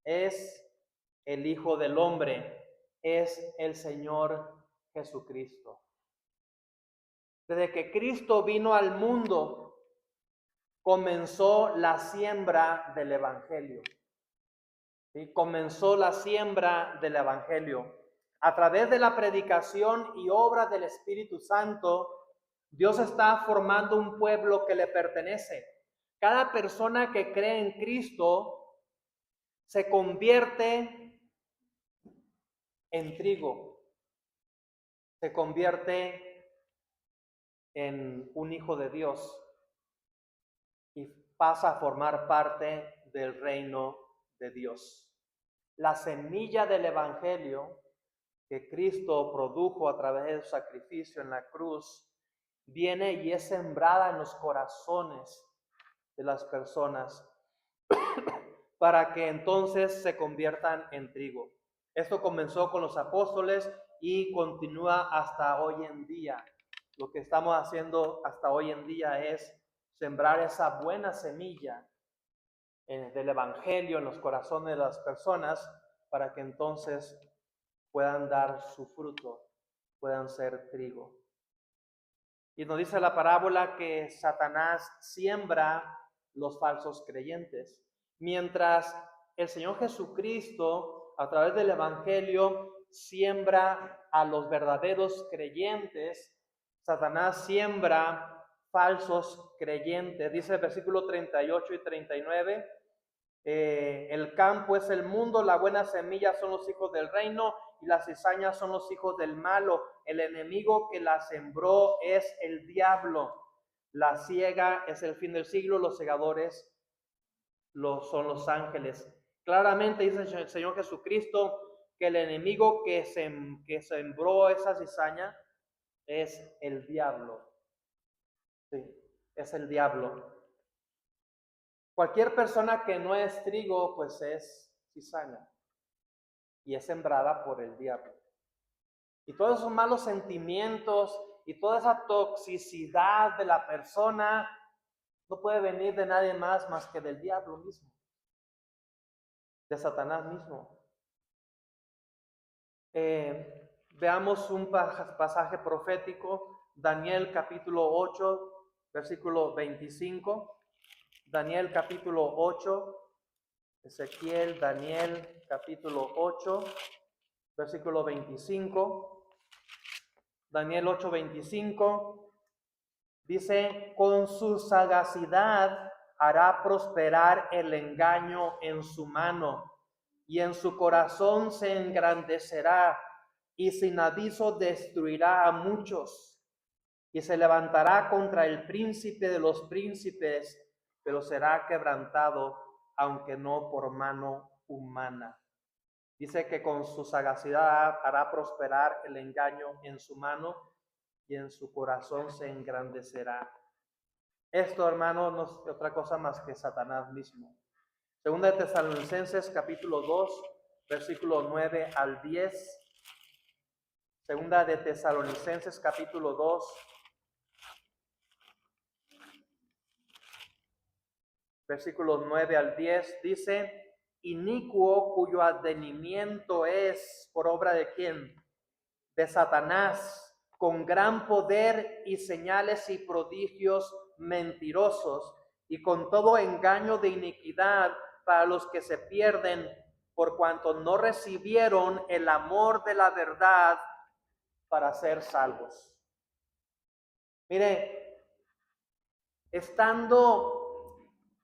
es el Hijo del Hombre, es el Señor Jesucristo. Desde que Cristo vino al mundo, comenzó la siembra del Evangelio. ¿Sí? Comenzó la siembra del Evangelio. A través de la predicación y obra del Espíritu Santo, Dios está formando un pueblo que le pertenece. Cada persona que cree en Cristo se convierte en trigo, se convierte en un hijo de Dios y pasa a formar parte del reino de Dios. La semilla del Evangelio que Cristo produjo a través de su sacrificio en la cruz viene y es sembrada en los corazones de las personas para que entonces se conviertan en trigo. Esto comenzó con los apóstoles y continúa hasta hoy en día. Lo que estamos haciendo hasta hoy en día es sembrar esa buena semilla del Evangelio en los corazones de las personas para que entonces puedan dar su fruto, puedan ser trigo. Y nos dice la parábola que Satanás siembra los falsos creyentes, mientras el Señor Jesucristo, a través del Evangelio, siembra a los verdaderos creyentes. Satanás siembra falsos creyentes. Dice el versículo 38 y 39, el campo es el mundo, la buena semilla son los hijos del reino, y las cizañas son los hijos del malo. El enemigo que la sembró es el diablo. La siega es el fin del siglo, los segadores son los ángeles. Claramente dice el Señor Jesucristo que el enemigo que sembró esa cizaña es el diablo. Sí, es el diablo. Cualquier persona que no es trigo, pues es cizaña y es sembrada por el diablo. Y todos esos malos sentimientos y toda esa toxicidad de la persona no puede venir de nadie más que del diablo mismo, de Satanás mismo. Veamos un pasaje profético, Daniel capítulo 8, versículo 25. Daniel capítulo 8, Ezequiel, Daniel capítulo 8, versículo 25. Daniel 8, 25 dice: con su sagacidad hará prosperar el engaño en su mano, y en su corazón se engrandecerá, y sin aviso destruirá a muchos. y se levantará contra el príncipe de los príncipes, pero será quebrantado, aunque no por mano humana. Dice que con su sagacidad hará prosperar el engaño en su mano y en su corazón se engrandecerá. Esto, hermano, no es otra cosa más que Satanás mismo. Segunda de Tesalonicenses, capítulo 2, versículo 9 al 10. Segunda de Tesalonicenses, capítulo 2, versículos 9 al 10, dice: inicuo cuyo advenimiento es por obra de ¿quién? De Satanás, con gran poder y señales y prodigios mentirosos, y con todo engaño de iniquidad para los que se pierden, por cuanto no recibieron el amor de la verdad para ser salvos. Mire,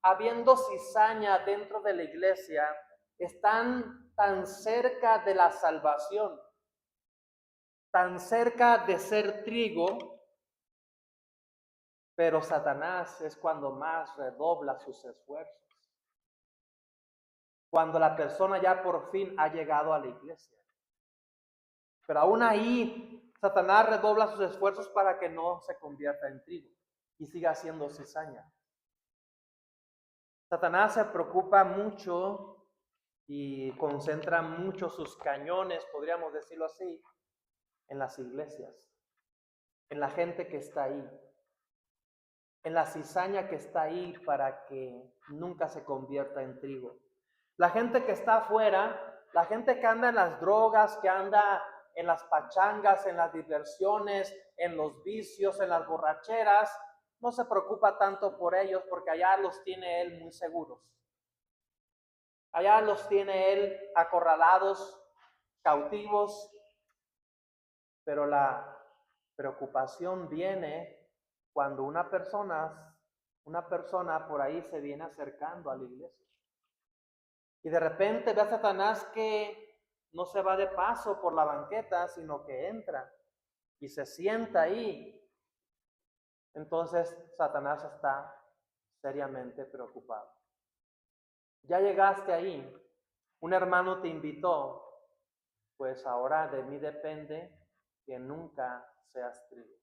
habiendo cizaña dentro de la iglesia, están tan cerca de la salvación, tan cerca de ser trigo, pero Satanás es cuando más redobla sus esfuerzos. Cuando la persona ya por fin ha llegado a la iglesia. Pero aún ahí, Satanás redobla sus esfuerzos para que no se convierta en trigo y siga siendo cizaña. Satanás se preocupa mucho y concentra mucho sus cañones, podríamos decirlo así, en las iglesias, en la gente que está ahí, en la cizaña que está ahí para que nunca se convierta en trigo. La gente que está afuera, la gente que anda en las drogas, que anda en las pachangas, en las diversiones, en los vicios, en las borracheras, no se preocupa tanto por ellos porque allá los tiene él muy seguros. Allá los tiene él acorralados, cautivos, pero la preocupación viene cuando una persona por ahí se viene acercando a la iglesia. Y de repente ve a Satanás que no se va de paso por la banqueta, sino que entra y se sienta ahí. Entonces Satanás está seriamente preocupado. Ya llegaste ahí, un hermano te invitó, pues ahora de mí depende que nunca seas trigo,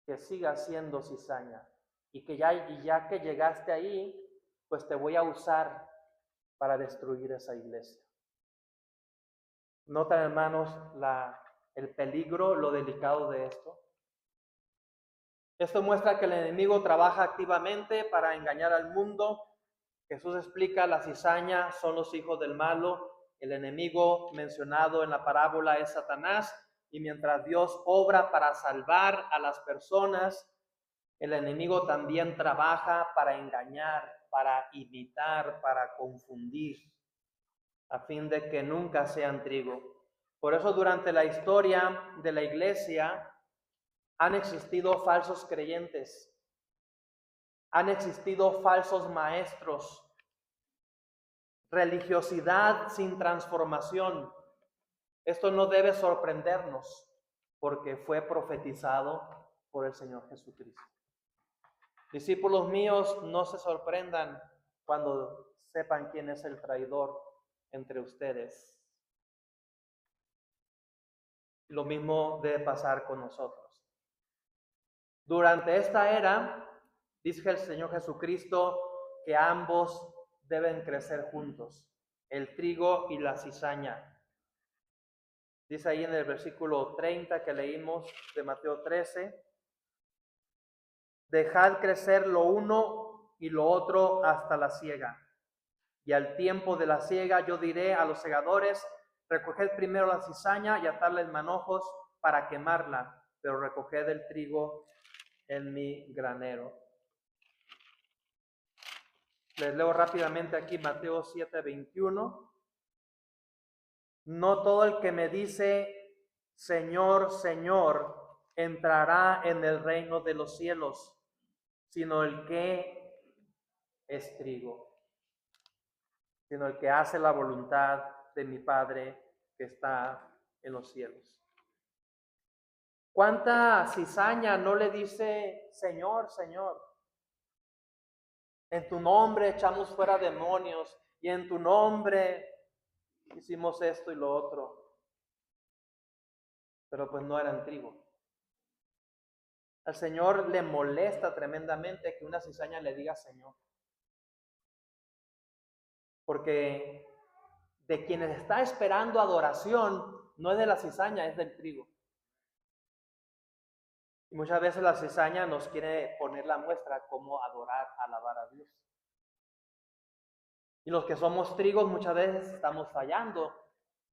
que sigas siendo cizaña y ya que llegaste ahí, pues te voy a usar para destruir esa iglesia. ¿Notan, hermanos, el peligro, lo delicado de esto? Esto muestra que el enemigo trabaja activamente para engañar al mundo. Jesús explica, la cizaña son los hijos del malo. El enemigo mencionado en la parábola es Satanás. Y mientras Dios obra para salvar a las personas, el enemigo también trabaja para engañar, para imitar, para confundir, a fin de que nunca sean trigo. Por eso durante la historia de la iglesia han existido falsos creyentes, han existido falsos maestros, religiosidad sin transformación. Esto no debe sorprendernos porque fue profetizado por el Señor Jesucristo. Discípulos míos, no se sorprendan cuando sepan quién es el traidor entre ustedes. Lo mismo debe pasar con nosotros. Durante esta era, dice el Señor Jesucristo que ambos deben crecer juntos, el trigo y la cizaña. Dice ahí en el versículo 30 que leímos de Mateo 13, dejad crecer lo uno y lo otro hasta la siega. Y al tiempo de la siega yo diré a los segadores, recoged primero la cizaña y atadla en manojos para quemarla, pero recoged el trigo en mi granero. Les leo rápidamente aquí Mateo 7:21. No todo el que me dice, Señor, Señor, entrará en el reino de los cielos, sino el que es trigo, sino el que hace la voluntad de mi Padre que está en los cielos. ¿Cuánta cizaña no le dice, Señor, Señor? En tu nombre echamos fuera demonios y en tu nombre hicimos esto y lo otro. Pero pues no eran trigo. Al Señor le molesta tremendamente que una cizaña le diga Señor. Porque de quienes está esperando adoración no es de la cizaña, es del trigo. Y muchas veces la cizaña nos quiere poner la muestra cómo adorar, alabar a Dios. Y los que somos trigos muchas veces estamos fallando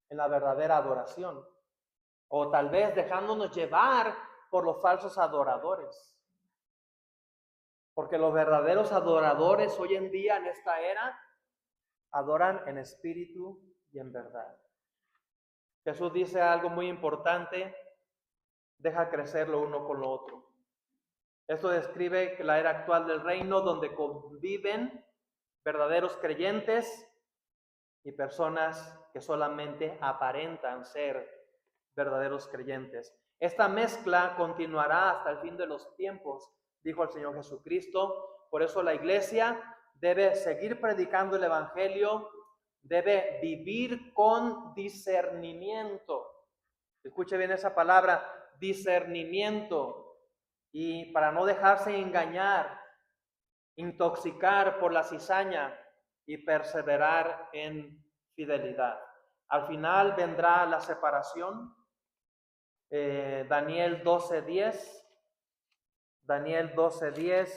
en la verdadera adoración. O tal vez dejándonos llevar por los falsos adoradores. Porque los verdaderos adoradores hoy en día, en esta era, adoran en espíritu y en verdad. Jesús dice algo muy importante: deja crecer lo uno con lo otro. Esto describe la era actual del reino, donde conviven verdaderos creyentes y personas que solamente aparentan ser verdaderos creyentes. Esta mezcla continuará hasta el fin de los tiempos, dijo el Señor Jesucristo. Por eso la iglesia debe seguir predicando el evangelio, debe vivir con discernimiento. Escuche bien esa palabra, discernimiento. Y para no dejarse engañar, intoxicar por la cizaña y perseverar en fidelidad. Al final vendrá la separación. Daniel 12:10. Daniel 12:10.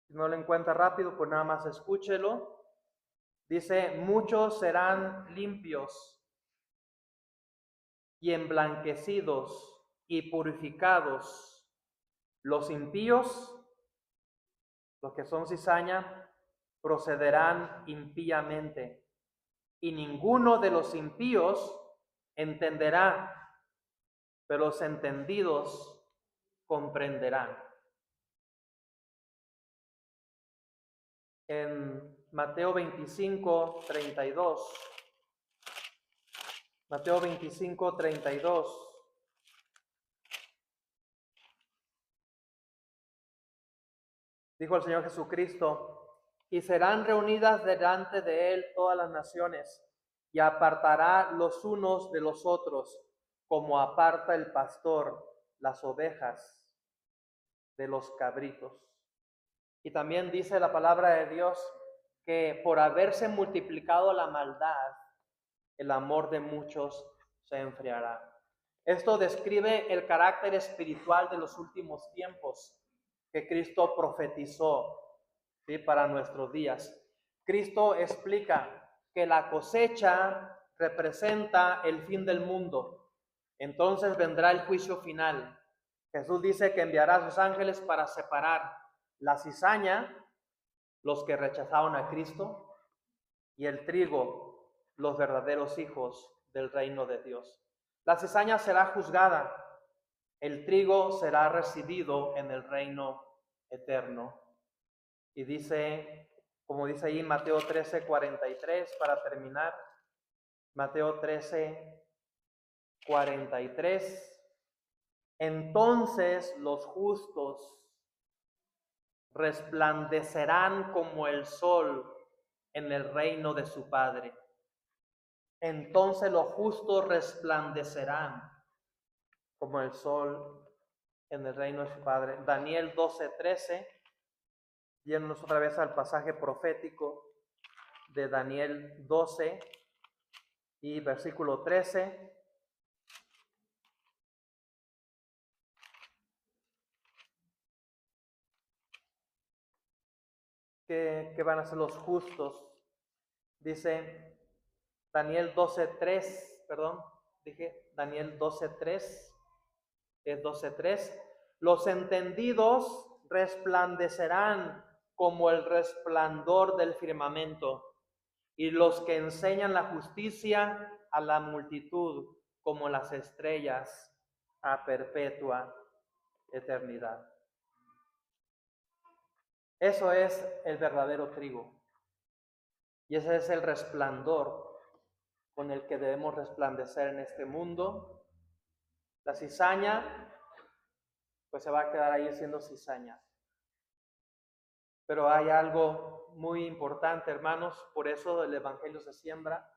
Si no lo encuentra rápido, pues nada más escúchelo. Dice, muchos serán limpios y emblanquecidos y purificados. Los impíos, los que son cizaña, procederán impíamente, y ninguno de los impíos entenderá, pero los entendidos comprenderán. En Mateo 25:32, Mateo 25:32, dijo el Señor Jesucristo, y serán reunidas delante de él todas las naciones, y apartará los unos de los otros, como aparta el pastor las ovejas de los cabritos. Y también dice la palabra de Dios que por haberse multiplicado la maldad, el amor de muchos se enfriará. Esto describe el carácter espiritual de los últimos tiempos que Cristo profetizó, ¿sí?, para nuestros días. Cristo explica que la cosecha representa el fin del mundo. Entonces vendrá el juicio final. Jesús dice que enviará a sus ángeles para separar la cizaña, los que rechazaron a Cristo, y el trigo, los verdaderos hijos del reino de Dios. La cizaña será juzgada, el trigo será recibido en el reino eterno. Y dice, como dice ahí Mateo 13:43, para terminar, Mateo 13:43, entonces los justos resplandecerán como el sol en el reino de su Padre. Entonces los justos resplandecerán como el sol en el reino de su Padre. Daniel 12:13. Yéndonos otra vez al pasaje profético de Daniel 12 y versículo 13. ¿Qué van a hacer los justos? Dice Daniel 12:3, Daniel 12:3, es 12:3. Los entendidos resplandecerán como el resplandor del firmamento, y los que enseñan la justicia a la multitud como las estrellas a perpetua eternidad. Eso es el verdadero trigo. Y ese es el resplandor con el que debemos resplandecer en este mundo. La cizaña pues se va a quedar ahí siendo cizaña. Pero hay algo muy importante, hermanos, por eso el evangelio se siembra.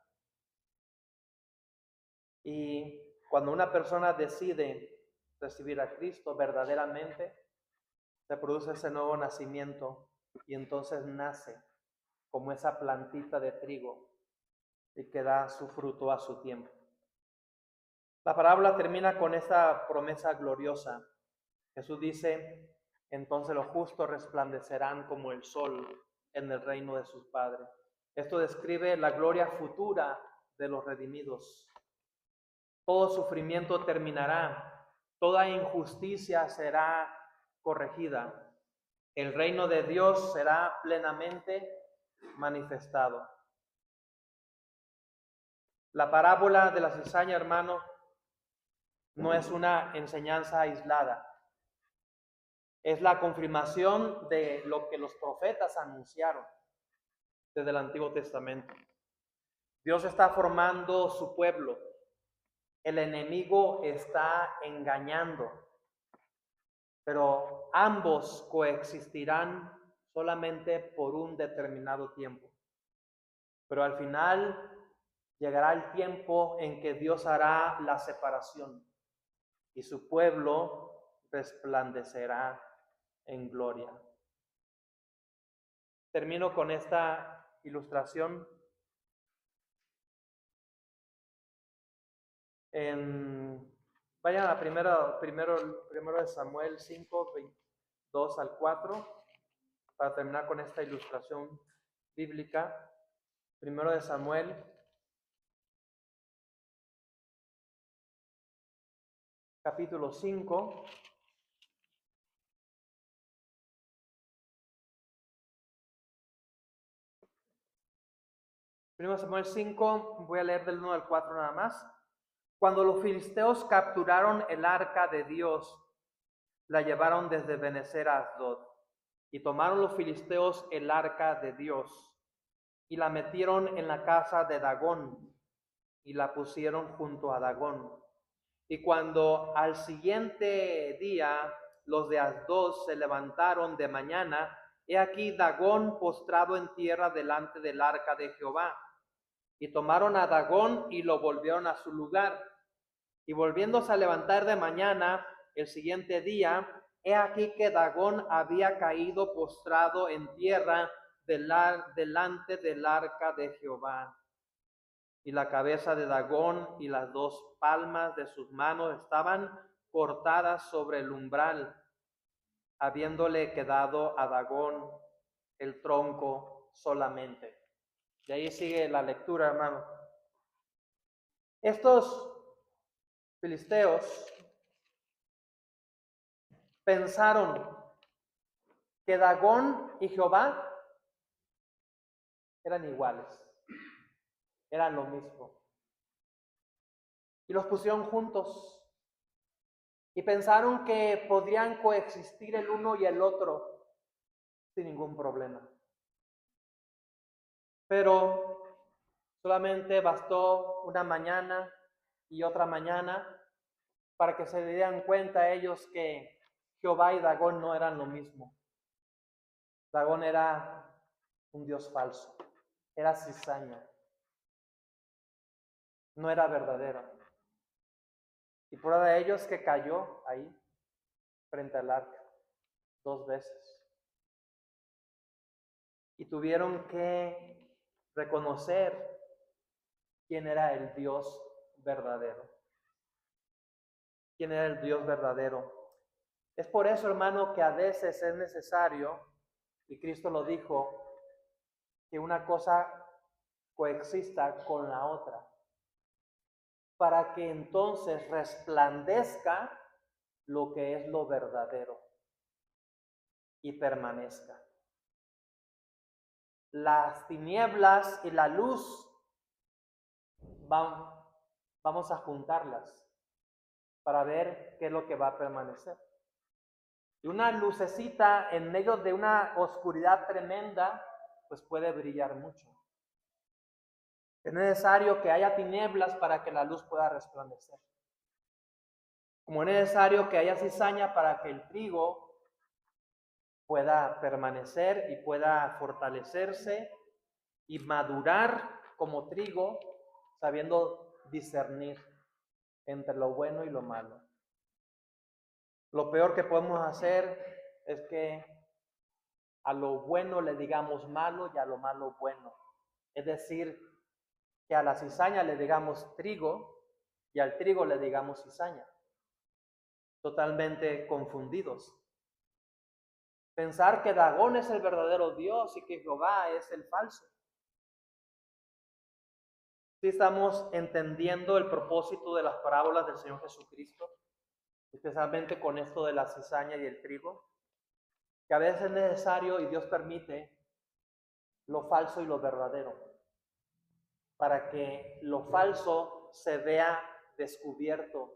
Y cuando una persona decide recibir a Cristo verdaderamente, se produce ese nuevo nacimiento y entonces nace como esa plantita de trigo y que da su fruto a su tiempo. La parábola termina con esta promesa gloriosa. Jesús dice, entonces los justos resplandecerán como el sol en el reino de sus padres. Esto describe la gloria futura de los redimidos. Todo sufrimiento terminará, toda injusticia será corregida. El reino de Dios será plenamente manifestado. La parábola de la cizaña, hermano, no es una enseñanza aislada. Es la confirmación de lo que los profetas anunciaron desde el Antiguo Testamento. Dios está formando su pueblo. El enemigo está engañando. Pero ambos coexistirán solamente por un determinado tiempo. Pero al final llegará el tiempo en que Dios hará la separación y su pueblo resplandecerá en gloria. Termino con esta ilustración. Vayan a primero de Samuel 5, 2 al 4, para terminar con esta ilustración bíblica. Primero de Samuel, capítulo 5. Primero Samuel 5, voy a leer del 1 al 4 nada más. Cuando los filisteos capturaron el arca de Dios, la llevaron desde Benecer a Asdod. Y tomaron los filisteos el arca de Dios, y la metieron en la casa de Dagón, y la pusieron junto a Dagón. Y cuando al siguiente día los de Asdod se levantaron de mañana, he aquí Dagón postrado en tierra delante del arca de Jehová. Y tomaron a Dagón y lo volvieron a su lugar. Y volviéndose a levantar de mañana, el siguiente día, he aquí que Dagón había caído postrado en tierra delante del arca de Jehová. Y la cabeza de Dagón y las 2 palmas de sus manos estaban cortadas sobre el umbral, habiéndole quedado a Dagón el tronco solamente. Y ahí sigue la lectura, hermano. Estos filisteos pensaron que Dagón y Jehová eran iguales, eran lo mismo. Y los pusieron juntos y pensaron que podrían coexistir el uno y el otro sin ningún problema. Pero solamente bastó una mañana y otra mañana para que se dieran cuenta ellos que Jehová y Dagón no eran lo mismo. Dagón era un dios falso, era cizaña, no era verdadero. Y prueba de ello es que cayó ahí, frente al arca, 2 veces. Y tuvieron que reconocer quién era el Dios verdadero. ¿Quién era el Dios verdadero? Es por eso, hermano, que a veces es necesario, y Cristo lo dijo, que una cosa coexista con la otra, para que entonces resplandezca lo que es lo verdadero y permanezca. Las tinieblas y la luz vamos a juntarlas para ver qué es lo que va a permanecer. Y una lucecita en medio de una oscuridad tremenda, pues puede brillar mucho. Es necesario que haya tinieblas para que la luz pueda resplandecer. Como es necesario que haya cizaña para que el trigo pueda permanecer y pueda fortalecerse y madurar como trigo, sabiendo discernir entre lo bueno y lo malo. Lo peor que podemos hacer es que a lo bueno le digamos malo y a lo malo bueno. Es decir, que a la cizaña le digamos trigo y al trigo le digamos cizaña. Totalmente confundidos. Pensar que Dagón es el verdadero Dios y que Jehová es el falso. ¿Sí estamos entendiendo el propósito de las parábolas del Señor Jesucristo? Especialmente con esto de la cizaña y el trigo. Que a veces es necesario y Dios permite lo falso y lo verdadero, para que lo falso se vea descubierto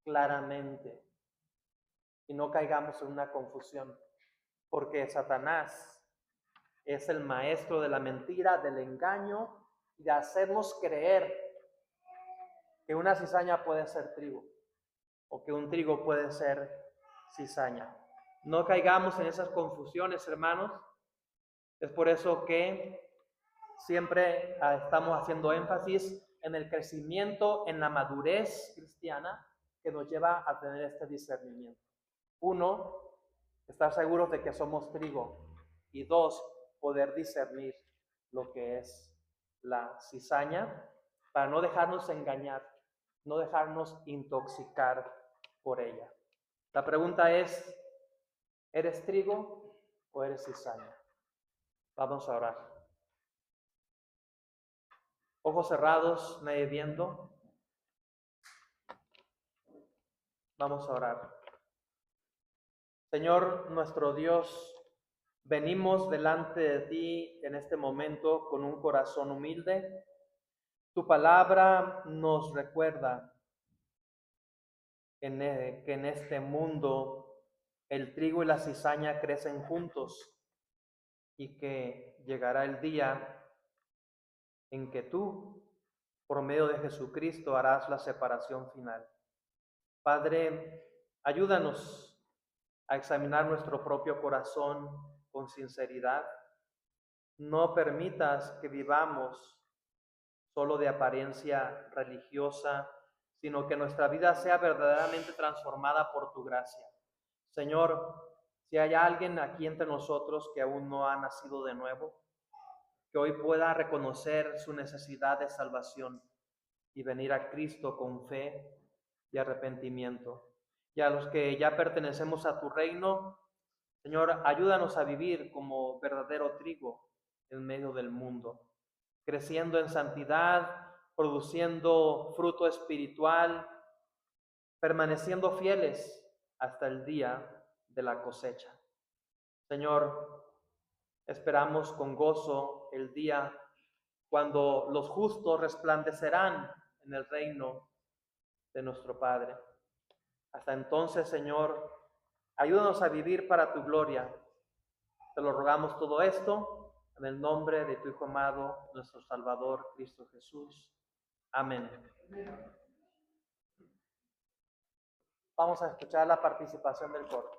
claramente y no caigamos en una confusión, porque Satanás es el maestro de la mentira, del engaño y de hacernos creer que una cizaña puede ser trigo o que un trigo puede ser cizaña. No caigamos en esas confusiones, hermanos. Es por eso que siempre estamos haciendo énfasis en el crecimiento, en la madurez cristiana que nos lleva a tener este discernimiento. 1, estar seguros de que somos trigo. Y 2, poder discernir lo que es la cizaña para no dejarnos engañar, no dejarnos intoxicar por ella. La pregunta es, ¿eres trigo o eres cizaña? Vamos a orar. Ojos cerrados, nadie viendo. Vamos a orar. Señor nuestro Dios, venimos delante de ti en este momento con un corazón humilde. Tu palabra nos recuerda que en este mundo el trigo y la cizaña crecen juntos y que llegará el día en que tú, por medio de Jesucristo, harás la separación final. Padre, ayúdanos a examinar nuestro propio corazón con sinceridad. No permitas que vivamos solo de apariencia religiosa, sino que nuestra vida sea verdaderamente transformada por tu gracia. Señor, si hay alguien aquí entre nosotros que aún no ha nacido de nuevo, que hoy pueda reconocer su necesidad de salvación y venir a Cristo con fe y arrepentimiento. Y a los que ya pertenecemos a tu reino, Señor, ayúdanos a vivir como verdadero trigo en medio del mundo, creciendo en santidad, produciendo fruto espiritual, permaneciendo fieles hasta el día de la cosecha. Señor, esperamos con gozo el día cuando los justos resplandecerán en el reino de nuestro Padre. Hasta entonces, Señor, ayúdanos a vivir para tu gloria. Te lo rogamos todo esto en el nombre de tu Hijo amado, nuestro Salvador, Cristo Jesús. Amén. Vamos a escuchar la participación del coro.